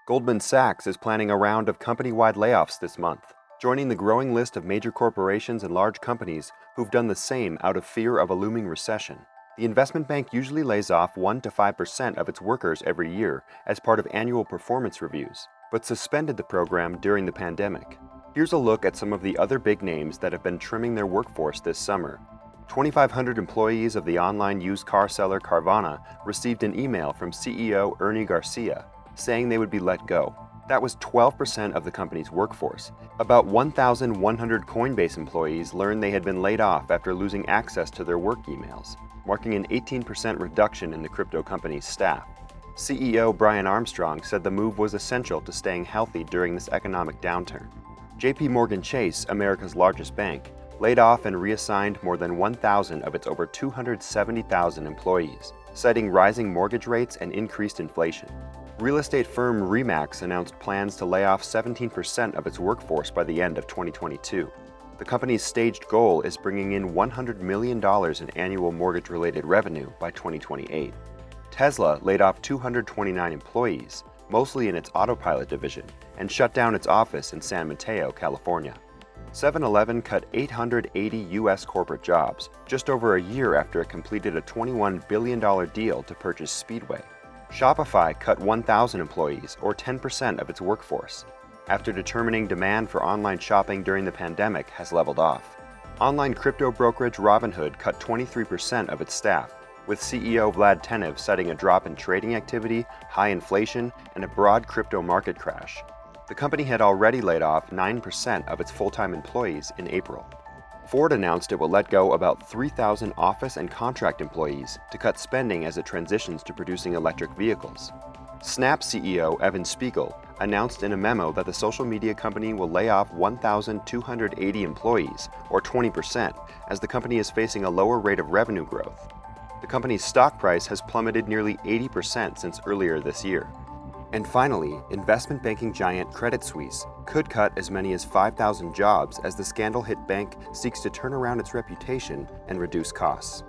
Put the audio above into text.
Goldman Sachs is planning a round of company-wide layoffs this month, joining the growing list of major corporations and large companies who've done the same out of fear of a looming recession. The investment bank usually lays off 1 to 5% of its workers every year as part of annual performance reviews, but suspended the program during the pandemic. Here's a look at some of the other big names that have been trimming their workforce this summer. 2,500 employees of the online used car seller Carvana received an email from CEO Ernie Garcia saying they would be let go. That was 12% of the company's workforce. About 1,100 Coinbase employees learned they had been laid off after losing access to their work emails, marking an 18% reduction in the crypto company's staff. CEO Brian Armstrong said the move was essential to staying healthy during this economic downturn. JP Morgan Chase, America's largest bank, laid off and reassigned more than 1,000 of its over 270,000 employees, citing rising mortgage rates and increased inflation. Real estate firm RE/MAX announced plans to lay off 17% of its workforce by the end of 2022. The company's staged goal is bringing in $100 million in annual mortgage-related revenue by 2028. Tesla laid off 229 employees, mostly in its autopilot division, and shut down its office in San Mateo, California. 7-Eleven cut 880 U.S. corporate jobs just over a year after it completed a $21 billion deal to purchase Speedway. Shopify cut 1,000 employees, or 10% of its workforce, after determining demand for online shopping during the pandemic has leveled off. Online crypto brokerage Robinhood cut 23% of its staff, with CEO Vlad Tenev citing a drop in trading activity, high inflation, and a broad crypto market crash. The company had already laid off 9% of its full-time employees in April. Ford announced it will let go about 3,000 office and contract employees to cut spending as it transitions to producing electric vehicles. Snap CEO Evan Spiegel announced in a memo that the social media company will lay off 1,280 employees, or 20%, as the company is facing a lower rate of revenue growth. The company's stock price has plummeted nearly 80% since earlier this year. And finally, investment banking giant Credit Suisse could cut as many as 5,000 jobs as the scandal-hit bank seeks to turn around its reputation and reduce costs.